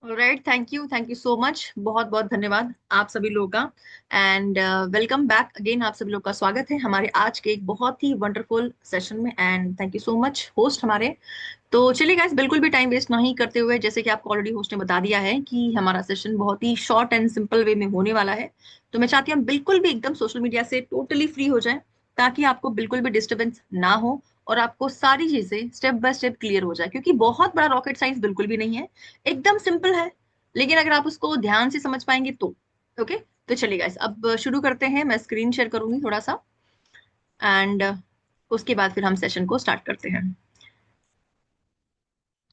Alright, thank you so much. बहुत बहुत धन्यवाद आप सभी लोगों का। And welcome back again. आप सभी लोग का स्वागत है हमारे आज के एक बहुत ही वंडरफुल सेशन में। And thank you so much host हमारे। तो चलिए गाइस, बिल्कुल भी टाइम वेस्ट नहीं करते हुए, जैसे कि आपको ऑलरेडी होस्ट ने बता दिया है कि हमारा सेशन बहुत ही शॉर्ट एंड सिंपल वे में होने वाला है। तो मैं चाहती हूँ हम बिल्कुल भी एकदम सोशल मीडिया से टोटली फ्री हो जाए, ताकि आपको बिल्कुल भी डिस्टरबेंस ना हो और आपको सारी चीजें स्टेप बाय स्टेप क्लियर हो जाए, क्योंकि बहुत बड़ा रॉकेट साइंस बिल्कुल भी नहीं है, एकदम सिंपल है। लेकिन अगर आप उसको ध्यान से समझ पाएंगे तो ओके। तो चलिए गाइस, अब शुरू करते हैं। मैं स्क्रीन शेयर करूंगी थोड़ा सा, एंड उसके बाद फिर हम सेशन को स्टार्ट करते हैं।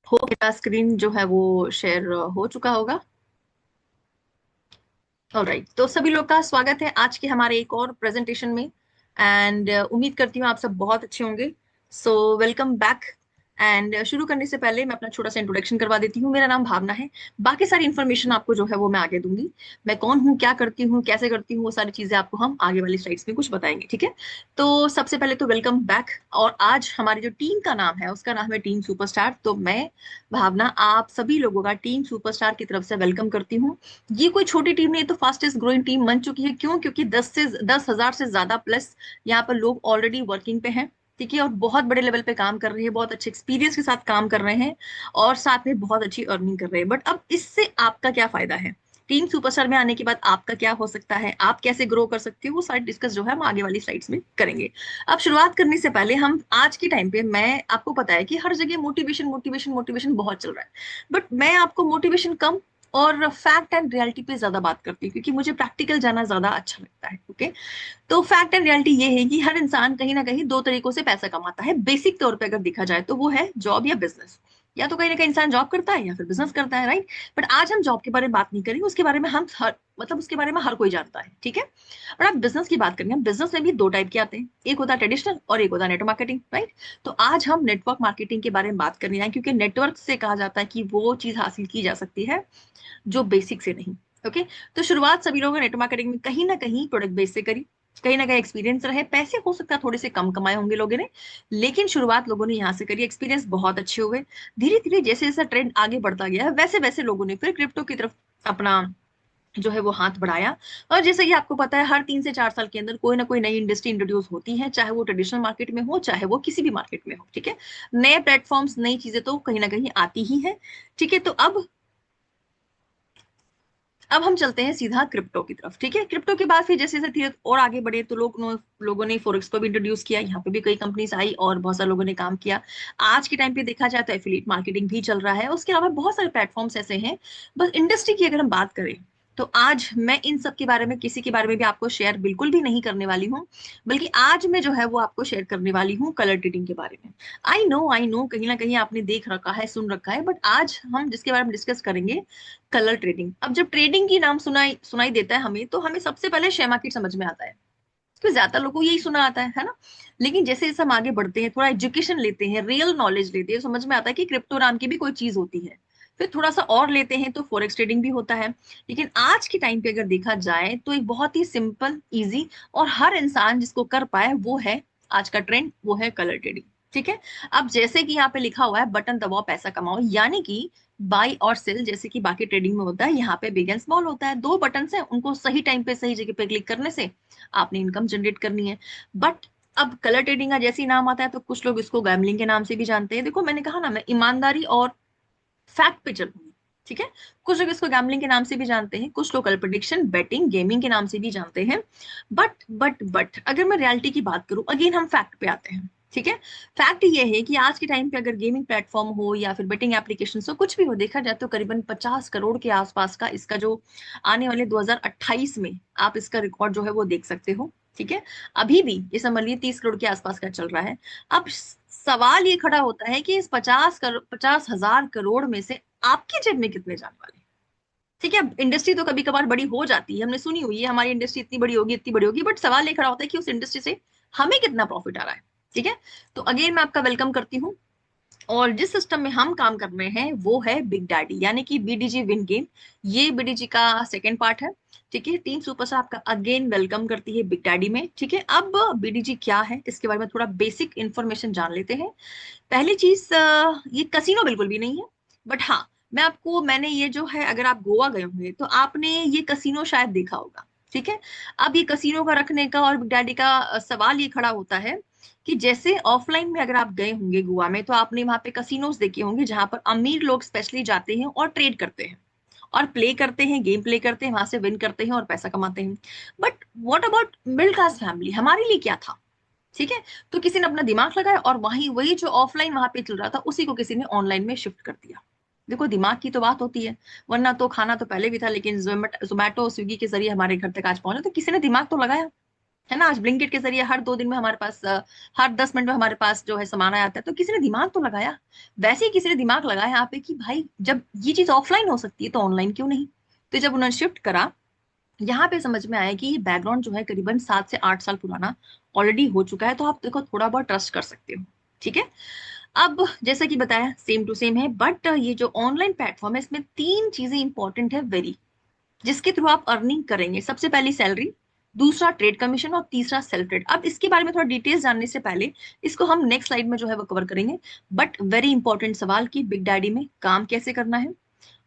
हो मेरा स्क्रीन जो है वो शेयर हो चुका होगा। ऑलराइट, तो सभी लोग का स्वागत है आज के हमारे एक और प्रेजेंटेशन में। एंड उम्मीद करती हूँ आप सब बहुत अच्छे होंगे। So welcome back. एंड शुरू करने से पहले मैं अपना छोटा सा इंट्रोडक्शन करवा देती हूँ। मेरा नाम भावना है। बाकी सारी इन्फॉर्मेशन आपको जो है वो मैं आगे दूंगी। मैं कौन हूँ, क्या करती हूँ, कैसे करती हूँ, वो सारी चीजें आपको हम आगे वाली स्लाइड्स में कुछ बताएंगे, ठीक है। तो सबसे पहले तो वेलकम बैक। और आज हमारी जो टीम का नाम है उसका नाम है टीम सुपरस्टार। तो मैं भावना आप सभी लोगों का टीम सुपरस्टार की तरफ से वेलकम करती हूँ। ये कोई छोटी टीम नहीं, तो फास्टेस्ट ग्रोइंग टीम बन चुकी है। क्यों? क्योंकि 10 हजार से ज्यादा प्लस यहाँ पर लोग ऑलरेडी वर्किंग पे हैं, ठीक है, और बहुत बड़े लेवल पे काम कर रहे हैं, बहुत अच्छे एक्सपीरियंस के साथ काम कर रहे हैं, और साथ में बहुत अच्छी अर्निंग कर रहे हैं। बट अब इससे आपका क्या फायदा है? टीम सुपरस्टार में आने के बाद आपका क्या हो सकता है, आप कैसे ग्रो कर सकते हो, वो सारी डिस्कस जो है हम आगे वाली स्लाइड्स में करेंगे। अब शुरुआत करने से पहले हम आज के टाइम पे, मैं आपको पता है कि हर जगह मोटिवेशन मोटिवेशन मोटिवेशन बहुत चल रहा है, बट मैं आपको मोटिवेशन कम और फैक्ट एंड रियलिटी पे ज्यादा बात करती हूँ, क्योंकि मुझे प्रैक्टिकल जाना ज्यादा अच्छा लगता है। ओके। तो फैक्ट एंड रियलिटी ये है कि हर इंसान कहीं ना कहीं दो तरीकों से पैसा कमाता है। बेसिक तौर पे अगर देखा जाए तो वो है जॉब या बिजनेस। या तो कहीं ना कहीं इंसान जॉब करता है या फिर बिजनेस करता है, राइट। बट आज हम जॉब के बारे में बात नहीं करेंगे, उसके बारे में हम हर मतलब उसके बारे में हर कोई जानता है, ठीक है। और अब बिजनेस की बात करेंगे। बिजनेस में भी दो टाइप के आते हैं, एक होता है ट्रेडिशनल और एक होता है नेटवर्क मार्केटिंग, राइट। तो आज हम नेटवर्क मार्केटिंग के बारे में बात करने आए, क्योंकि नेटवर्क से कहा जाता है कि वो चीज हासिल की जा सकती है जो बेसिक से नहीं। ओके। तो शुरुआत सभी लोगों ने नेटवर्क मार्केटिंग में कहीं ना कहीं प्रोडक्ट बेस से करी, कहीं ना कहीं एक्सपीरियंस रहे, पैसे हो सकता है थोड़े से कम कमाए होंगे लोगों ने, लेकिन शुरुआत लोगों ने यहाँ से करी, एक्सपीरियंस बहुत अच्छे हुए। धीरे धीरे जैसे जैसा ट्रेंड आगे बढ़ता गया, वैसे वैसे लोगों ने फिर क्रिप्टो की तरफ अपना जो है वो हाथ बढ़ाया। और जैसे कि आपको पता है, हर 3 से 4 साल के अंदर कोई ना कोई नई इंडस्ट्री इंट्रोड्यूस होती है, चाहे वो ट्रेडिशनल मार्केट में हो, चाहे वो किसी भी मार्केट में हो, ठीक है। नए प्लेटफॉर्म्स, नई चीजें तो कहीं ना कहीं आती ही है, ठीक है। तो अब हम चलते हैं सीधा क्रिप्टो की तरफ, ठीक है। क्रिप्टो के बाद फिर जैसे जैसे धीरे और आगे बढ़े तो लोगों ने फोरेक्स को भी इंट्रोड्यूस किया, यहाँ पे भी कई कंपनीज आई और बहुत सारे लोगों ने काम किया। आज के टाइम पे देखा जाए तो एफिलिएट मार्केटिंग भी चल रहा है, उसके अलावा बहुत सारे प्लेटफॉर्म्स ऐसे हैं। बस इंडस्ट्री की अगर हम बात करें, तो आज मैं इन सब के बारे में, किसी के बारे में भी आपको शेयर बिल्कुल भी नहीं करने वाली हूँ, बल्कि आज मैं जो है वो आपको शेयर करने वाली हूँ कलर ट्रेडिंग के बारे में। आई नो कहीं ना कहीं आपने देख रखा है, सुन रखा है, बट आज हम जिसके बारे में डिस्कस करेंगे, कलर ट्रेडिंग। अब जब ट्रेडिंग की नाम सुनाई सुनाई देता है हमें, तो हमें सबसे पहले शेयर मार्केट समझ में आता है, क्योंकि ज्यादा लोगों को यही सुना आता है ना। लेकिन जैसे जैसे हम आगे बढ़ते हैं, थोड़ा एजुकेशन लेते हैं, रियल नॉलेज लेते हैं, समझ में आता है कि क्रिप्टो नाम की भी कोई चीज होती है। फिर थोड़ा सा और लेते हैं तो फॉरेक्स ट्रेडिंग भी होता है। लेकिन आज के टाइम पे अगर देखा जाए तो एक बहुत ही सिंपल, इजी और हर इंसान जिसको कर पाए, वो है आज का ट्रेंड, वो है कलर ट्रेडिंग, ठीक है। अब जैसे कि यहाँ पे लिखा हुआ है, बटन दबाओ पैसा कमाओ, यानी कि बाई और सेल, जैसे कि बाकी ट्रेडिंग में होता है, यहाँ पे बिग एंड स्मॉल होता है, दो बटन है, उनको सही टाइम पे सही जगह पे क्लिक करने से आपने इनकम जनरेट करनी है। बट अब कलर ट्रेडिंग का जैसे ही नाम आता है तो कुछ लोग इसको गैमलिंग के नाम से भी जानते हैं। देखो, मैंने कहा ना, मैं ईमानदारी और फैक्ट पे चलूंगी, ठीक है। कुछ लोग इसको गैमलिंग के नाम से भी जानते हैं, कुछ लोग कल प्रिडिक्शन, बेटिंग, गेमिंग के नाम से भी जानते हैं। बट अगर मैं रियलिटी की बात करूं, अगेन हम फैक्ट पे आते हैं, ठीक है। फैक्ट ये है कि आज के टाइम पे अगर गेमिंग प्लेटफॉर्म हो या फिर बेटिंग एप्लीकेशन हो, कुछ भी हो, देखा जाए तो करीबन 50 करोड़ के आसपास का इसका जो आने वाले 2028 में आप इसका रिकॉर्ड जो है वो देख सकते हो, ठीक है। अभी भी ये समझ लीजिए 30 करोड़ के आसपास का चल रहा है। अब सवाल ये खड़ा होता है कि इस 50 हजार करोड़ में से आपकी जेब में कितने जाने वाले हैं? ठीक है। इंडस्ट्री तो कभी कभार बड़ी हो जाती है, हमने सुनी हुई है हमारी इंडस्ट्री इतनी बड़ी होगी, इतनी बड़ी होगी, बट सवाल ये खड़ा होता है कि उस इंडस्ट्री से हमें कितना प्रॉफिट आ रहा है, ठीक है। तो अगेन मैं आपका वेलकम करती हूँ। और जिस सिस्टम में हम काम कर रहे हैं वो है बिग डैडी, यानी कि बीडीजी विन गेम। ये बीडीजी का सेकेंड पार्ट है, ठीक है। टीम सुपर से आपका अगेन वेलकम करती है बिग डैडी में, ठीक है। अब बीडीजी क्या है, इसके बारे में थोड़ा बेसिक इंफॉर्मेशन जान लेते हैं। पहली चीज, ये कसिनो बिल्कुल भी नहीं है, बट हाँ, मैंने ये जो है, अगर आप गोवा गए होंगे तो आपने ये कसिनो शायद देखा होगा, ठीक है। अब ये कसिनो का रखने का और बिग डैडी का सवाल ये खड़ा होता है कि जैसे ऑफलाइन में अगर आप गए होंगे गोवा में, तो आपने वहां पे कसिनोज देखे होंगे जहां पर अमीर लोग स्पेशली जाते हैं और ट्रेड करते हैं और प्ले करते हैं, गेम प्ले करते हैं, वहां से विन करते हैं और पैसा कमाते हैं। But what about middle class family, हमारे लिए क्या था? ठीक है। तो किसी ने अपना दिमाग लगाया और वही वही जो ऑफलाइन वहां पे चल रहा था उसी को किसी ने ऑनलाइन में शिफ्ट कर दिया। देखो, दिमाग की तो बात होती है, वरना तो खाना तो पहले भी था, लेकिन जोमेटो स्विगी के जरिए हमारे घर तक आज पहुंचा, तो किसी ने दिमाग तो लगाया, है ना। आज ब्लिंकिट के जरिए हर 2 दिन में हमारे पास हर 10 मिनट में हमारे पास जो है सामान आ जाता है, तो किसी ने दिमाग तो लगाया। वैसे ही किसी ने दिमाग लगाया यहाँ पे कि भाई जब ये चीज ऑफलाइन हो सकती है तो ऑनलाइन क्यों नहीं। तो जब उन्होंने शिफ्ट करा, यहाँ पे समझ में आया कि ये बैकग्राउंड जो है करीबन 7 से 8 साल पुराना ऑलरेडी हो चुका है, तो आप देखो थोड़ा बहुत ट्रस्ट कर सकते हो, ठीक है। अब जैसा कि बताया सेम टू सेम है, बट ये जो ऑनलाइन प्लेटफॉर्म है इसमें 3 चीजें इंपॉर्टेंट है वेरी, जिसके थ्रू आप अर्निंग करेंगे। सबसे पहली सैलरी, दूसरा ट्रेड कमीशन और तीसरा सेल्फ ट्रेड। अब इसके बारे में थोड़ा डिटेल्स जानने से पहले इसको हम नेक्स्ट स्लाइड में जो है वो कवर करेंगे। बट वेरी इंपॉर्टेंट सवाल कि बिग डैडी में काम कैसे करना है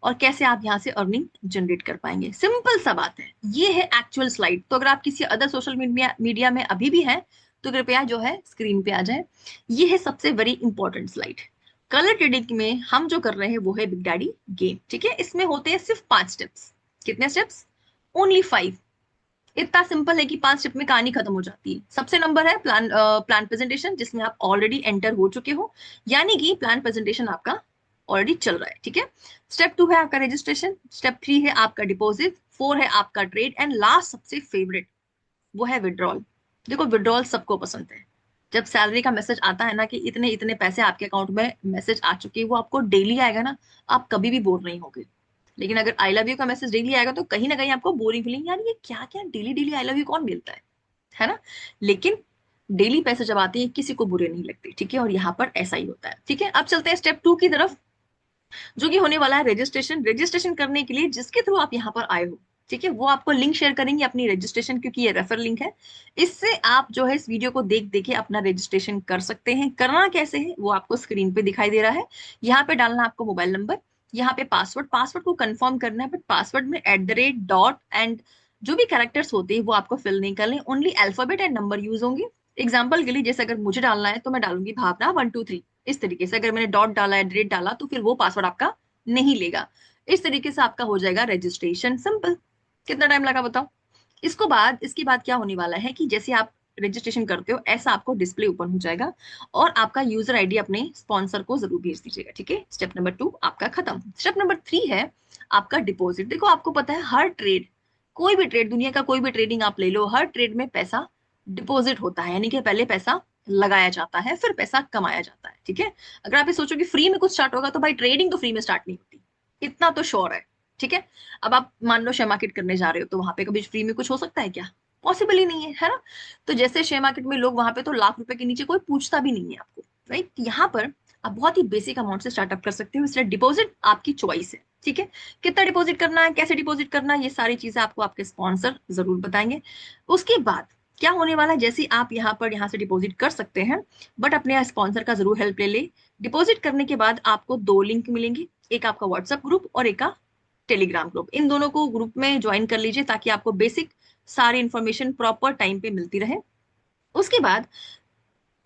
और कैसे आप यहाँ से अर्निंग जनरेट कर पाएंगे। सिंपल सा बात है, ये है एक्चुअल स्लाइड। तो अगर आप किसी अदर सोशल मीडिया में अभी भी हैं तो कृपया जो है स्क्रीन पे आ जाए। ये है सबसे very important slide. Colour trading में हम जो कर रहे हैं वो है बिग डैडी गेम, ठीक है। इसमें होते हैं सिर्फ 5 स्टेप्स। कितने स्टेप्स? ओनली 5। इतना सिंपल है कि 5 स्टेप में कहानी खत्म हो जाती है। सबसे नंबर है प्लान प्रेजेंटेशन, जिसमें आप ऑलरेडी एंटर हो चुके हो, यानी कि प्लान प्रेजेंटेशन आपका ऑलरेडी चल रहा है, ठीक है। स्टेप 2 है आपका रजिस्ट्रेशन, स्टेप 3 है आपका डिपॉजिट, 4 है आपका ट्रेड, एंड लास्ट सबसे फेवरेट वो है विड्रॉल। देखो, विड्रॉल सबको पसंद है। जब सैलरी का मैसेज आता है ना कि इतने इतने पैसे आपके अकाउंट में मैसेज आ चुके हैं, वो आपको डेली आएगा ना, आप कभी भी बोर नहीं होगे। लेकिन अगर आई लव यू का मैसेज डेली आएगा तो कहीं ना कहीं आपको बोरिंग फीलिंग, यार ये क्या क्या daily daily I love you कौन मिलता है ना। लेकिन डेली पैसे जब आते हैं किसी को बुरे नहीं लगते, ठीक है। और यहाँ पर ऐसा ही होता है, ठीक है। अब चलते हैं स्टेप 2 की तरफ, जो कि होने वाला है रजिस्ट्रेशन। रजिस्ट्रेशन करने के लिए जिसके थ्रू आप यहाँ पर आए हो, ठीक है, वो आपको लिंक शेयर करेंगे अपनी रजिस्ट्रेशन, क्योंकि ये रेफर लिंक है। इससे आप जो है इस वीडियो को देख देखे अपना रजिस्ट्रेशन कर सकते हैं। करना कैसे है वो आपको स्क्रीन पे दिखाई दे रहा है। यहाँ पे डालना आपको मोबाइल नंबर, यहाँ पे पासवर्ड, पासवर्ड को कंफर्म करना है, बट पासवर्ड में @ एंड जो भी कैरेक्टर्स होते हैं वो आपको फिल नहीं करने, only alphabet and number use होंगे। एग्जाम्पल के लिए जैसे अगर मुझे डालना है तो मैं डालूंगी भावना 1 2 3। इस तरीके से अगर मैंने डॉट डाला, @ डाला, तो फिर वो पासवर्ड आपका नहीं लेगा। इस तरीके से आपका हो जाएगा रजिस्ट्रेशन सिंपल। कितना टाइम लगा बताओ? इसके बाद क्या होने वाला है कि जैसे आप रजिस्ट्रेशन करते हो ऐसा आपको डिस्प्ले ओपन हो जाएगा और आपका यूजर आईडी अपने स्पॉन्सर को जरूर भेज दीजिएगा, ठीक है। स्टेप नंबर 2 आपका खत्म। स्टेप नंबर 3 है आपका डिपॉजिट। देखो, आपको पता है हर ट्रेड, कोई भी ट्रेड, दुनिया का कोई भी ट्रेडिंग आप ले लो, हर ट्रेड में पैसा डिपॉजिट होता है, यानी कि पहले पैसा लगाया जाता है फिर पैसा कमाया जाता है, ठीक है। अगर आप ये सोचो कि फ्री में कुछ स्टार्ट होगा तो भाई ट्रेडिंग तो फ्री में स्टार्ट नहीं होती, इतना तो श्योर है, ठीक है। अब आप मान लो शेयर मार्केट करने जा रहे हो तो वहां पे कभी फ्री में कुछ हो सकता है क्या? पॉसिबल ही नहीं है ना। तो जैसे शेयर मार्केट में लोग वहां पे तो लाख रुपए के नीचे कोई पूछता भी नहीं है आपको, राइट। यहाँ पर आप बहुत ही बेसिक अमाउंट से स्टार्टअप कर सकते हो, इसलिए डिपॉजिट आपकी चॉइस है, ठीक है। कितना डिपॉजिट करना है, कैसे डिपॉजिट करना है, ये सारी चीजें आपको आपके स्पॉन्सर जरूर बताएंगे। उसके बाद क्या होने वाला है, जैसे आप यहाँ से डिपॉजिट कर सकते हैं, बट अपने स्पॉन्सर का जरूर हेल्प ले ले। डिपॉजिट करने के बाद आपको 2 लिंक मिलेंगे, एक आपका व्हाट्सएप ग्रुप और एक का टेलीग्राम ग्रुप। इन दोनों को ग्रुप में ज्वाइन कर लीजिए ताकि आपको बेसिक सारी इंफॉर्मेशन प्रॉपर टाइम पे मिलती रहे। उसके बाद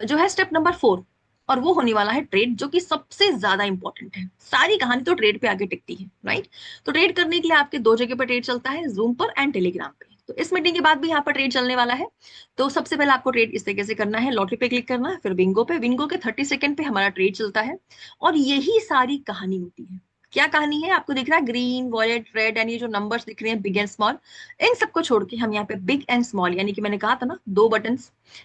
जो है स्टेप नंबर 4, और वो होने वाला है ट्रेड, जो कि सबसे ज्यादा इंपॉर्टेंट है। सारी कहानी तो ट्रेड पे आगे टिकती है, राइट। तो ट्रेड करने के लिए आपके 2 जगह पर ट्रेड चलता है, जूम पर एंड टेलीग्राम पे। तो इस मीटिंग के बाद भी यहाँ पर ट्रेड चलने वाला है। तो सबसे पहले आपको ट्रेड इस तरीके से करना है, लॉटरी पे क्लिक करना है, फिर बिंगो पे, बिंगो के 30 सेकंड पे हमारा ट्रेड चलता है। और यही सारी कहानी होती है। क्या कहानी है? आपको दिख रहा है ग्रीन, वॉयलेट, रेड एंड ये जो नंबर्स दिख रहे हैं बिग एंड स्मॉल, इन सबको छोड़ के हम यहाँ पे बिग एंड स्मॉल, यानी कि मैंने कहा था ना 2 बटन,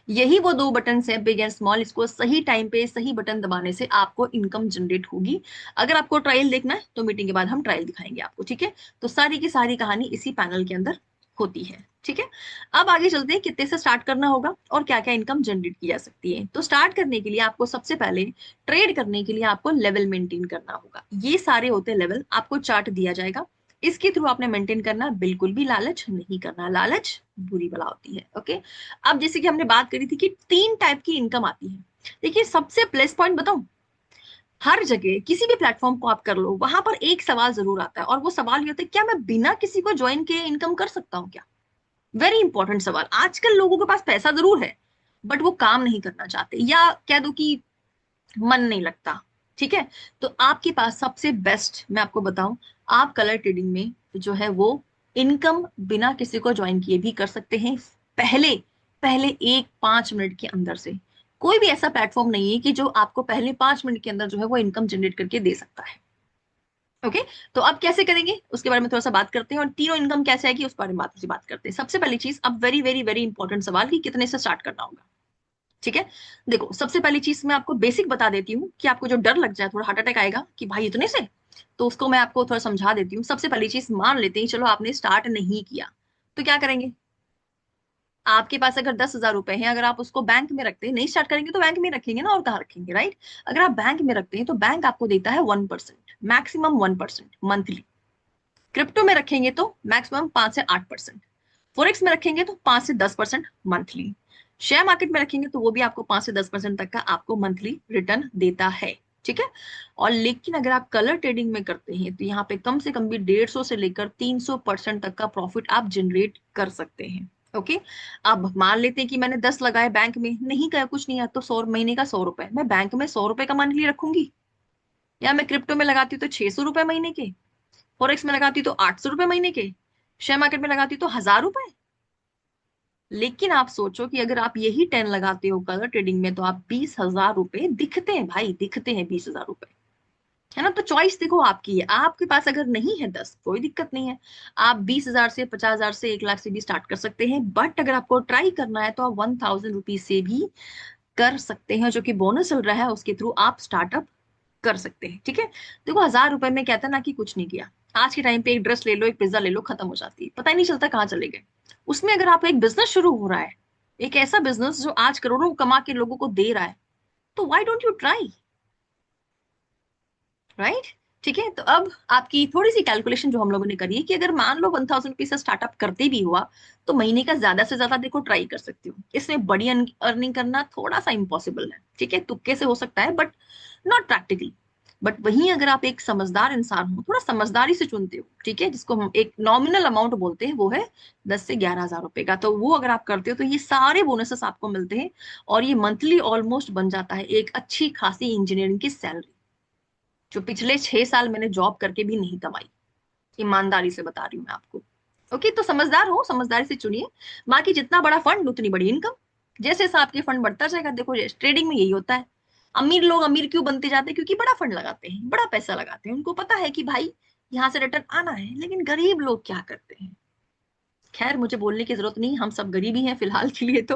यही वो 2 बटन है बिग एंड स्मॉल। इसको सही टाइम पे सही बटन दबाने से आपको इनकम जनरेट होगी। अगर आपको ट्रायल देखना है तो मीटिंग के बाद हम ट्रायल दिखाएंगे आपको, ठीक है। तो सारी की सारी कहानी इसी पैनल के अंदर होती है, ठीक है। अब आगे चलते हैं कितने से स्टार्ट करना होगा और क्या क्या इनकम जनरेट की जा सकती है। तो स्टार्ट करने के लिए आपको सबसे पहले ट्रेड करने के लिए आपको लेवल मेंटेन करना होगा। ये सारे होते हैं लेवल, आपको चार्ट दिया जाएगा, इसके थ्रू आपने मेंटेन करना, बिल्कुल भी लालच नहीं करना, लालच बुरी बला होती है, ओके। अब जैसे कि हमने बात करी थी कि 3 टाइप की इनकम आती है। देखिए, सबसे प्लस पॉइंट बताऊं, हर जगह किसी भी प्लेटफॉर्म को आप कर लो, वहां पर एक सवाल जरूर आता है, और वो सवाल ये होता है, क्या मैं बिना किसी को ज्वाइन किए इनकम कर सकता हूँ क्या? वेरी इंपॉर्टेंट सवाल। आजकल लोगों के पास पैसा जरूर है, बट वो काम नहीं करना चाहते, या कह दो कि मन नहीं लगता। ठीक है, तो आपके पास सबसे बेस्ट मैं आपको बताऊं, आप कलर ट्रेडिंग में जो है वो इनकम बिना किसी को ज्वाइन किए भी कर सकते हैं। पहले पहले एक 5 मिनट के अंदर से। कोई भी ऐसा प्लेटफॉर्म नहीं है कि जो आपको पहले 5 मिनट के अंदर जो है वो इनकम जनरेट करके दे सकता है। ओके, तो अब कैसे करेंगे उसके बारे में थोड़ा सा बात करते हैं, और तीनों इनकम कैसे आएगी उस बारे में बात करते हैं। सबसे पहली चीज, अब वेरी वेरी वेरी इंपॉर्टेंट सवाल कि कितने से स्टार्ट करना होगा। ठीक है, देखो सबसे पहली चीज मैं आपको बेसिक बता देती हूँ कि आपको जो डर लग जाए, थोड़ा हार्ट अटैक आएगा कि भाई इतने से, तो उसको मैं आपको थोड़ा समझा देती हूँ। सबसे पहली चीज, मान लेते हैं चलो आपने स्टार्ट नहीं किया, तो क्या करेंगे? आपके पास अगर 10,000 रुपए हैं, अगर आप उसको बैंक में रखते हैं, नहीं स्टार्ट करेंगे तो बैंक में रखेंगे ना, और कहाँ रखेंगे, राइट? अगर आप बैंक में रखते हैं तो बैंक आपको देता है 1%, मैक्सिमम 1% मंथली। क्रिप्टो में रखेंगे तो मैक्सिमम 5 से 8%। फोरेक्स में रखेंगे तो 5 से 10% मंथली। शेयर मार्केट में रखेंगे तो वो भी आपको 5 से 10% तक का आपको मंथली रिटर्न देता है। ठीक है, और लेकिन अगर आप कलर ट्रेडिंग में करते हैं तो यहाँ पे कम से कम भी 150 से लेकर 300% तक का प्रॉफिट आप जनरेट कर सकते हैं। ओके, अब मान लेते हैं कि मैंने 10 लगाए बैंक में, नहीं कहा कुछ नहीं है, तो 100 महीने का 100 रुपए, मैं बैंक में 100 रुपए का मंथली रखूंगी, या मैं क्रिप्टो में लगाती हूँ तो 600 रुपए महीने के, फॉरेक्स में लगाती तो 800 रुपए महीने के, शेयर मार्केट में लगाती तो 1,000 रुपए। लेकिन आप सोचो कि अगर आप यही 10 लगाते हो कलर ट्रेडिंग में, तो आप 20,000 रुपए दिखते हैं भाई, दिखते हैं 20,000 रुपए, है ना? तो चॉइस देखो आपकी है। आपके पास अगर नहीं है 10, कोई दिक्कत नहीं है, आप 20,000 से, 50,000 से, 1 लाख से भी स्टार्ट कर सकते हैं। बट अगर आपको ट्राई करना है तो आप 1,000 रुपीज से भी कर सकते हैं, जो कि बोनस चल रहा है उसके थ्रू आप स्टार्टअप कर सकते हैं। ठीक है, देखो 1,000 रुपए में कहता है ना कि कुछ नहीं किया। आज के टाइम पे एक ड्रेस ले लो, एक पिज्जा ले लो, खत्म हो जाती है, पता ही नहीं चलता कहाँ चले गए। उसमें अगर आपका एक बिजनेस शुरू हो रहा है, एक ऐसा बिजनेस जो आज करोड़ों कमा के लोगों को दे रहा है, तो why don't you try, right? ठीक है, तो अब आपकी थोड़ी सी कैलकुलेशन जो हम लोगों ने करी है कि अगर मान लो 1,000 रुपीज से स्टार्टअप करते भी हुआ, तो महीने का ज्यादा से ज्यादा देखो ट्राई कर सकती हूँ। इसमें बड़ी अर्निंग करना थोड़ा सा इम्पॉसिबल है, ठीक है, तुक्के से हो सकता है, बट नॉट प्रैक्टिकली। बट वहीं अगर आप एक समझदार इंसान हो, थोड़ा समझदारी से चुनते हो, ठीक है, जिसको हम एक नॉमिनल अमाउंट बोलते हैं, वो है 10 से 11,000 रुपए का, तो वो अगर आप करते हो तो ये सारे बोनसेस आपको मिलते हैं, और ये मंथली ऑलमोस्ट बन जाता है एक अच्छी खासी इंजीनियरिंग की सैलरी, जो पिछले 6 साल मैंने जॉब करके भी नहीं कमाई। ईमानदारी से बता रही हूँ मैं आपको। ओके, तो समझदार हो, समझदारी से चुनिए। बाकी जितना बड़ा फंड उतनी बड़ी इनकम, जैसे जैसे आपके फंड बढ़ता जाएगा, देखो ट्रेडिंग में यही होता है। अमीर लोग अमीर क्यों बनते जाते हैं? क्योंकि बड़ा फंड लगाते हैं, बड़ा पैसा लगाते हैं, उनको पता है कि भाई यहाँ से रिटर्न आना है। लेकिन गरीब लोग क्या करते हैं? खैर, मुझे बोलने की जरूरत नहीं, हम सब गरीब ही हैं फिलहाल के लिए तो।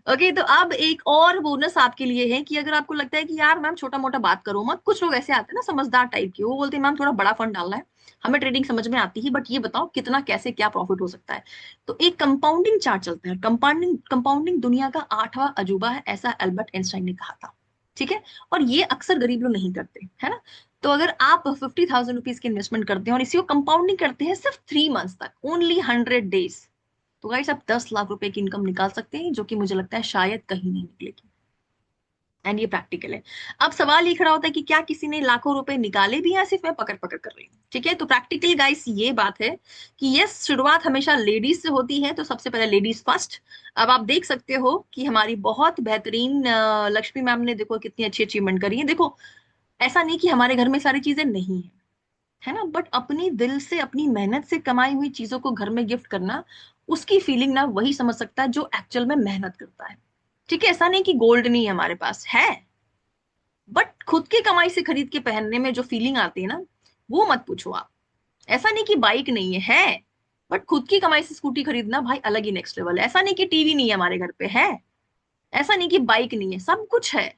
ओके, तो अब एक और बोनस आपके लिए है कि अगर आपको लगता है कि यार मैम छोटा मोटा बात करो मत, कुछ लोग ऐसे आते हैं ना समझदार टाइप के, वो बोलते हैं मैम थोड़ा बड़ा फंड डालना है, हमें ट्रेडिंग समझ में आती है, बट ये बताओ कितना कैसे क्या प्रॉफिट हो सकता है। तो एक कंपाउंडिंग चार्ट चलता है। कंपाउंडिंग कंपाउंडिंग दुनिया का 8वां अजूबा है, ऐसा एल्बर्ट आइंस्टाइन ने कहा था। ठीक है, और ये अक्सर गरीब लोग नहीं करते, है ना? तो अगर आप 50,000 रुपीज की इन्वेस्टमेंट करते हैं और इसी को कंपाउंडिंग करते हैं सिर्फ 3 मंथ्स तक, ओनली 100 डेज, तो गाइस आप 10 लाख रुपए की इनकम निकाल सकते हैं, जो कि मुझे लगता है शायद कहीं नहीं निकलेगी। एंड ये प्रैक्टिकल है। अब सवाल ये खड़ा होता है कि क्या किसी ने लाखों रुपए निकाले भी, या सिर्फ मैं पकड़ पकड़ कर रही हूँ? ठीक है, तो प्रैक्टिकली गाइस ये बात है कि यस, शुरुआत हमेशा लेडीज से होती है, तो सबसे पहले लेडीज फर्स्ट। अब आप देख सकते हो कि हमारी बहुत बेहतरीन लक्ष्मी मैम ने देखो कितनी अच्छी अचीवमेंट करी है। देखो, ऐसा नहीं कि हमारे घर में सारी चीजें नहीं है, है ना, बट अपनी दिल से अपनी मेहनत से कमाई हुई चीजों को घर में गिफ्ट करना, उसकी फीलिंग ना वही समझ सकता है जो एक्चुअल में मेहनत करता है। ठीक है, ऐसा नहीं कि गोल्ड नहीं है, हमारे पास है, बट खुद की कमाई से खरीद के पहनने में जो फीलिंग आती है ना, वो मत पूछो आप। ऐसा नहीं कि बाइक नहीं है, बट खुद की कमाई से स्कूटी खरीदना भाई अलग ही नेक्स्ट लेवल है। ऐसा नहीं कि टीवी नहीं है हमारे घर पे, है। ऐसा नहीं कि बाइक नहीं है, सब कुछ है,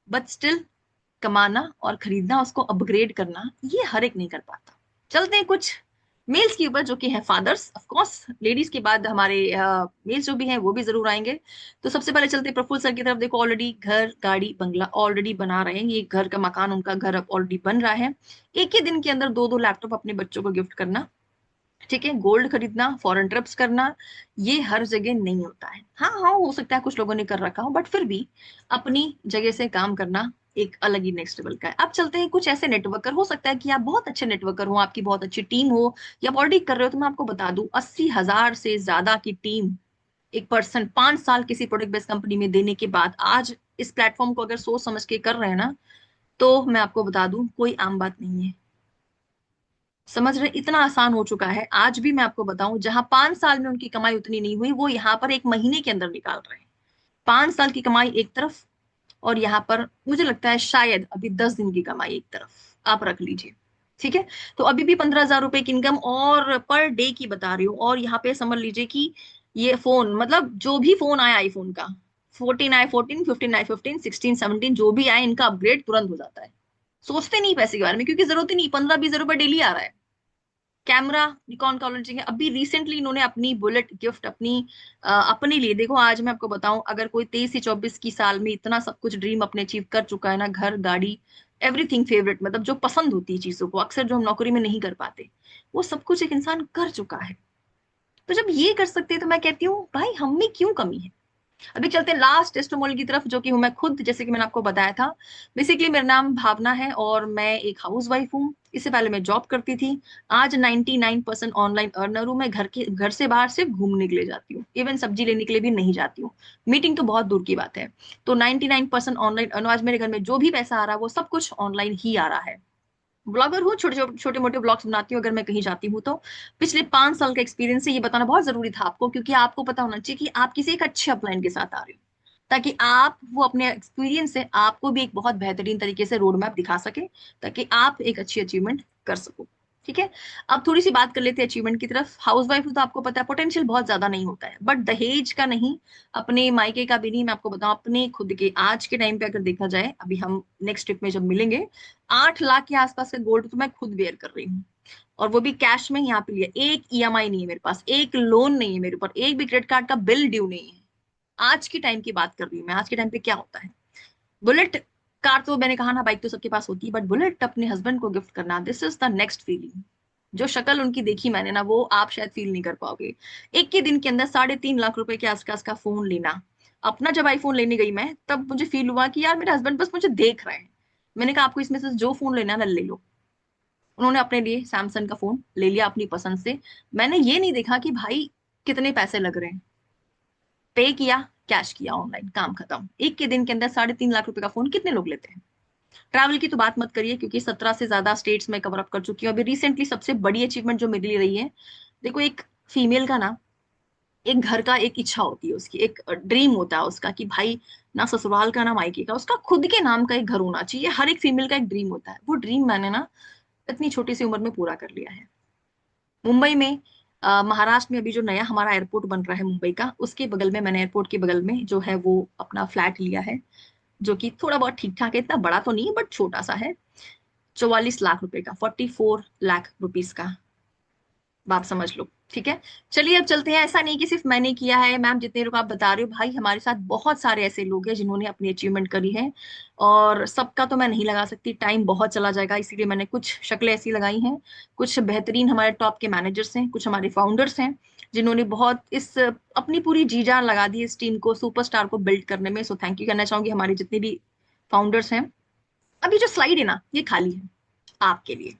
बट स्टिल कमाना और खरीदना, उसको अपग्रेड करना, ये हर एक नहीं कर पाता। चलते हैं कुछ मेल्स के ऊपर, जो कि हैं फादर्स। ऑफ कोर्स लेडीज के बाद हमारे मेल्स जो भी हैं वो भी जरूर आएंगे। तो सबसे पहले चलते हैं प्रफुल्ल सर की तरफ। देखो ऑलरेडी घर गाड़ी बंगला ऑलरेडी बना रहे हैं, ये घर का मकान उनका घर अब ऑलरेडी बन रहा है। एक ही दिन के अंदर दो दो लैपटॉप अपने बच्चों को गिफ्ट करना, ठीक है, गोल्ड खरीदना, फॉरेन ट्रिप्स करना, ये हर जगह नहीं होता है। हाँ हाँ, हो सकता है कुछ लोगों ने कर रखा हो, बट फिर भी अपनी जगह से काम करना एक अलग ही नेक्स्ट लेवल का है। अब चलते हैं कुछ ऐसे नेटवर्कर, हो सकता है कि आप बहुत अच्छे नेटवर्कर हो, आपकी बहुत अच्छी टीम हो, या आप ऑलरेडी कर रहे हो, तो मैं आपको बता दूं 80,000 से ज्यादा की टीम, एक पर्सन 5 साल किसी प्रोडक्ट बेस्ड कंपनी में देने के बाद आज इस प्लेटफॉर्म को अगर सोच समझ के कर रहे हैं ना, तो मैं आपको बता दूं कोई आम बात नहीं है। समझ रहे, इतना आसान हो चुका है। आज भी मैं आपको बताऊं, जहां 5 साल में उनकी कमाई उतनी नहीं हुई, वो यहाँ पर एक महीने के अंदर निकाल रहे हैं। 5 साल की कमाई एक तरफ, और यहाँ पर मुझे लगता है शायद अभी 10 दिन की कमाई एक तरफ, आप रख लीजिए। ठीक है, तो अभी भी 15,000 रुपए की इनकम और पर डे की बता रही हूँ। और यहाँ पे समझ लीजिए कि ये फोन, मतलब जो भी फोन आया आईफोन का, 14 आए 14, 15 आए 15, 16 17, जो भी आए इनका अपग्रेड तुरंत हो जाता है। सोचते नहीं पैसे के बारे में, क्योंकि जरूरत ही नहीं, 15-20 रुपए डेली आ रहा है। कैमरा निकॉन का लॉन्चिंग है अभी रिसेंटली, इन्होंने अपनी बुलेट गिफ्ट अपनी अपने लिए, देखो आज मैं आपको बताऊं, अगर कोई 23 से 24 की साल में इतना सब कुछ ड्रीम अपने अचीव कर चुका है ना, घर गाड़ी एवरीथिंग फेवरेट, मतलब जो पसंद होती है चीजों को, अक्सर जो हम नौकरी में नहीं कर पाते, वो सब कुछ एक इंसान कर चुका है। तो जब ये कर सकते हैं, तो मैं कहती हूँ भाई हम में क्यों कमी है। अभी चलते हैं लास्ट टेस्टिमोनियल की तरफ, जो कि हूँ मैं खुद, जैसे कि मैंने आपको बताया था। बेसिकली मेरा नाम भावना है और मैं एक हाउस वाइफ हूँ। इससे पहले मैं जॉब करती थी। आज 99% ऑनलाइन अर्नर हूँ। मैं घर से बाहर सिर्फ घूमने के लिए जाती हूँ, इवन सब्जी लेने के लिए भी नहीं जाती हूँ। मीटिंग तो बहुत दूर की बात है। तो 99% ऑनलाइन अर्नर, आज मेरे घर में जो भी पैसा आ रहा है वो सब कुछ ऑनलाइन ही आ रहा है। ब्लॉगर हूँ, छोटे छोटे मोटे ब्लॉग्स बनाती हूँ अगर मैं कहीं जाती हूँ तो। पिछले 5 साल का एक्सपीरियंस है, ये बताना बहुत जरूरी था आपको, क्योंकि आपको पता होना चाहिए कि आप किसी एक अच्छे अपलाइन के साथ आ रहे हो, ताकि आप वो अपने एक्सपीरियंस से आपको भी एक बहुत बेहतरीन तरीके से रोड मैप दिखा सके, ताकि आप एक अच्छी अचीवमेंट कर सको। ठीक है, अब थोड़ी सी बात कर लेते हैं अचीवमेंट की तरफ। हाउस वाइफ तो आपको पता है पोटेंशियल बहुत ज्यादा नहीं होता है, बट दहेज का नहीं, अपने मायके का भी नहीं, मैं आपको बताऊं अपने खुद के आज के टाइम पे अगर देखा जाए, अभी हम नेक्स्ट ट्रिप में जब मिलेंगे, 8 लाख के आसपास का गोल्ड तो मैं खुद वेयर कर रही हूँ। और वो भी कैश में यहाँ पे लिया, एक ईएमआई नहीं है मेरे पास, एक लोन नहीं है मेरे ऊपर, एक भी क्रेडिट कार्ड का बिल ड्यू नहीं है। आज के टाइम की बात कर रही हूँ मैं, आज के टाइम पे क्या होता है। बुलेट कार तो मैंने कहा ना, बाइक तो सबके पास होती है, बट बुलेट अपने हस्बैंड को गिफ्ट करना, this is the next feeling. जो शक्ल उनकी देखी मैंने ना, वो आप शायद फील नहीं कर पाओगे। एक के दिन के अंदर 3.5 लाख रुपए के आसपास का फोन लेना। अपना जब आईफोन लेने गई मैं, तब मुझे फील हुआ कि यार मेरे हस्बैंड बस मुझे देख रहे हैं। मैंने कहा आपको इसमें से जो फोन लेना है ना ले लो। उन्होंने अपने लिए सैमसंग का फोन ले लिया अपनी पसंद से। मैंने ये नहीं देखा कि भाई कितने पैसे लग रहे हैं, पे किया, कैश किया, ऑनलाइन काम खत्म। एक के दिन के अंदर 3.5 लाख रुपए का फोन कितने लोग लेते हैं। ट्रैवल की तो बात मत करिए, क्योंकि 17 से ज्यादा स्टेट्स में कवर अप कर चुकी हूँ। अभी रिसेंटली सबसे बड़ी अचीवमेंट जो मेरे लिए रही है, देखो एक फीमेल का ना, एक घर का एक इच्छा होती है उसकी, एक ड्रीम होता है उसका कि भाई ना ससुराल का ना मायके का, उसका खुद के नाम का एक घर होना चाहिए। हर एक फीमेल का एक ड्रीम होता है। वो ड्रीम मैंने ना इतनी छोटी सी उम्र में पूरा कर लिया है। मुंबई में, महाराष्ट्र में अभी जो नया हमारा एयरपोर्ट बन रहा है मुंबई का, उसके बगल में मैंने एयरपोर्ट के बगल में जो है वो अपना फ्लैट लिया है, जो कि थोड़ा बहुत ठीक ठाक है, इतना बड़ा तो नहीं है बट छोटा सा है। 44 लाख रुपए का, 44 लाख रुपीज का, आप समझ लो। ठीक है, चलिए अब चलते हैं। ऐसा नहीं कि सिर्फ मैंने किया है मैम, जितने लोग आप बता रहे हो भाई, हमारे साथ बहुत सारे ऐसे लोग हैं जिन्होंने अपनी अचीवमेंट करी है। और सबका तो मैं नहीं लगा सकती, टाइम बहुत चला जाएगा, इसीलिए मैंने कुछ शक्लें ऐसी लगाई हैं। कुछ बेहतरीन हमारे टॉप के मैनेजर्स हैं, कुछ हमारे फाउंडर्स हैं, जिन्होंने बहुत इस अपनी पूरी जी जान लगा दी इस टीम को, सुपरस्टार को बिल्ड करने में। सो थैंक यू कहना चाहूंगी हमारे जितने भी फाउंडर्स हैं। अभी जो स्लाइड है ना, ये खाली है आपके लिए,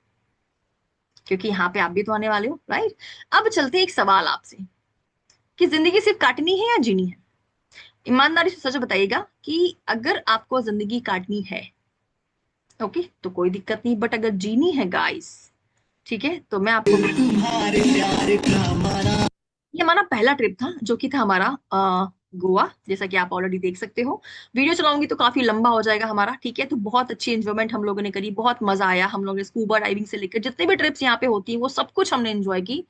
क्योंकि यहाँ पे आप भी तो आने वाले हो, राइट। अब चलते हैं एक सवाल आपसे, कि जिंदगी सिर्फ काटनी है या जीनी है। ईमानदारी से सच बताइएगा कि अगर आपको जिंदगी काटनी है, ओके, तो कोई दिक्कत नहीं, बट अगर जीनी है गाइस, ठीक है, तो मैं आपको, ये हमारा पहला ट्रिप था, जो कि था हमारा गोवा। जैसा कि आप ऑलरेडी देख सकते हो, वीडियो चलाऊंगी तो काफी लंबा हो जाएगा हमारा। ठीक है, तो बहुत अच्छी एंजॉयमेंट हम लोगों ने करी, बहुत मजा आया। हम लोगों ने स्कूबा डाइविंग से लेकर जितने भी ट्रिप्स यहाँ पे होती है वो सब कुछ हमने एंजॉय की।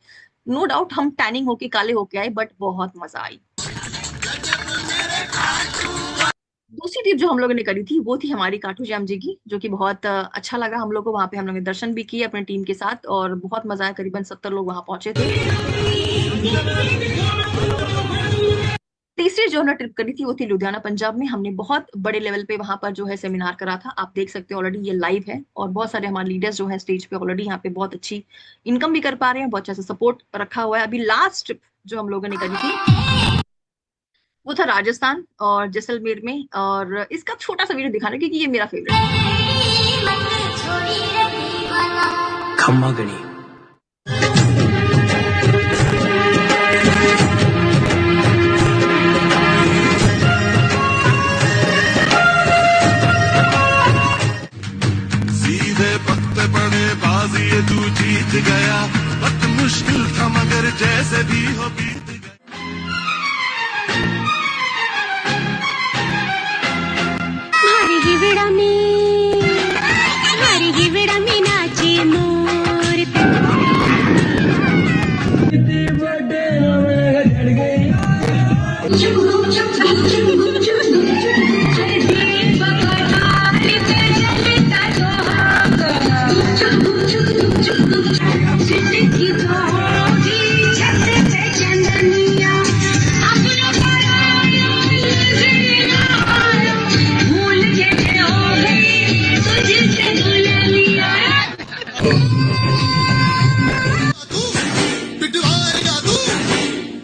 नो डाउट हम टैनिंग होके काले होके आए, बट बहुत मजा आई। दूसरी ट्रिप जो हम लोगों ने करी थी वो थी हमारी खाटू श्याम जी की, जो कि बहुत अच्छा लगा हम लोग को। वहां पे हम लोगों ने दर्शन भी किए अपने टीम के साथ, और बहुत मजा आया। करीबन 70 लोग वहां पहुंचे थे। तीसरी जो हमने ट्रिप करी थी वो थी लुधियाना पंजाब में। हमने बहुत बड़े लेवल पे वहां पर जो है सेमिनार करा था, आप देख सकते हो ऑलरेडी ये लाइव है। और बहुत सारे हमारे लीडर्स जो है स्टेज पे ऑलरेडी यहाँ पे बहुत अच्छी इनकम भी कर पा रहे हैं, बहुत अच्छा सा सपोर्ट रखा हुआ है। अभी लास्ट ट्रिप जो हम लोगों ने करी थी वो था राजस्थान और जैसलमेर में, और इसका छोटा सा वीडियो दिखाना क्योंकि ये मेरा फेवरेट है। खम्मा गणी सीधे पत्ते पड़े बाजी ये तू जीत गया, वक्त मुश्किल था मगर जैसे भी हो बीत गया। भारी गिविड़ा में नाचे मोर पिटवाएगा तू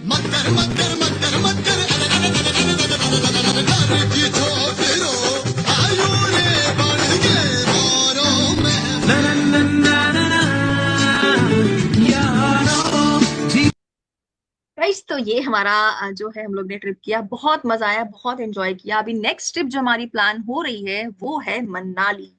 मकर मकर मकर मकर घर की छोकरो आयु रे बढ़ के मारो में। गाइस, तो ये हमारा जो है हम लोग ने ट्रिप किया, बहुत मजा आया, बहुत एंजॉय किया। अभी नेक्स्ट ट्रिप जो हमारी प्लान हो रही है वो है मनाली।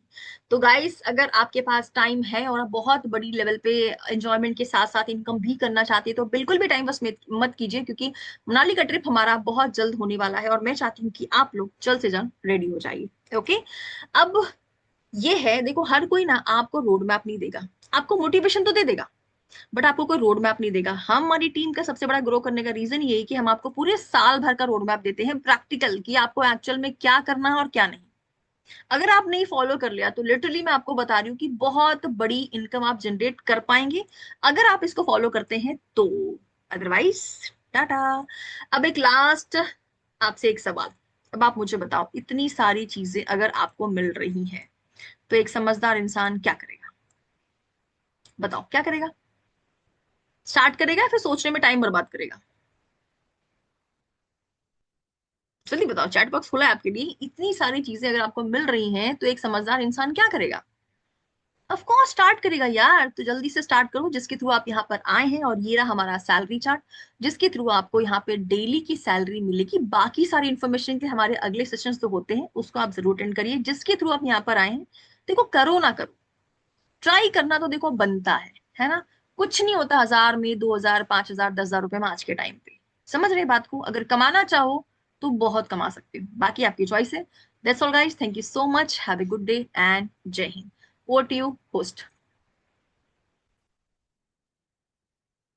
तो गाइस, अगर आपके पास टाइम है और आप बहुत बड़ी लेवल पे एंजॉयमेंट के साथ साथ इनकम भी करना चाहते हैं तो बिल्कुल भी टाइम वेस्ट मत कीजिए, क्योंकि मनाली का ट्रिप हमारा बहुत जल्द होने वाला है और मैं चाहती हूँ कि आप लोग जल्द से जल्द रेडी हो जाइए। ओके, अब ये है, देखो हर कोई ना आपको रोड मैप नहीं देगा, आपको मोटिवेशन तो दे देगा बट आपको कोई रोड मैप नहीं देगा। हमारी टीम का सबसे बड़ा ग्रो करने का रीजन ये है कि हम आपको पूरे साल भर का रोड मैप देते हैं, प्रैक्टिकल, कि आपको एक्चुअल में क्या करना है और क्या नहीं। अगर आप नहीं फॉलो कर लिया तो लिटरली मैं आपको बता रही हूँ कि बहुत बड़ी इनकम आप जनरेट कर पाएंगे अगर आप इसको फॉलो करते हैं तो। अदरवाइज टाटा। अब एक लास्ट आपसे एक सवाल, अब आप मुझे बताओ, इतनी सारी चीजें अगर आपको मिल रही हैं तो एक समझदार इंसान क्या करेगा? बताओ क्या करेगा? स्टार्ट करेगा या फिर सोचने में टाइम बर्बाद करेगा? जल्दी बताओ, चैट बॉक्स खुला है आपके लिए। इतनी सारी चीजें अगर आपको मिल रही हैं तो एक समझदार इंसान क्या करेगा? ऑफ कोर्स स्टार्ट करेगा यार। तो जल्दी से स्टार्ट करो, जिसके थ्रू आप यहाँ पर आए हैं। और ये रहा हमारा सैलरी चार्ट, जिसके थ्रू आपको यहाँ पे डेली की सैलरी मिलेगी। बाकी सारी इन्फॉर्मेशन के हमारे अगले सेशंस तो होते हैं, उसको आप जरूर अटेंड करिए। जिसके थ्रू आप यहाँ पर आए हैं, देखो करो ना करो, ट्राई करना तो देखो बनता है ना। कुछ नहीं होता 1000 में, 2000, 5000, 10,000 रुपए में आज के टाइम पे। समझ रहे बात को? अगर कमाना चाहो तो बहुत कमा सकते हो, बाकी आपकी चॉइस है। That's all guys, thank you so much, have a good day and Jai Hind. Over to you host.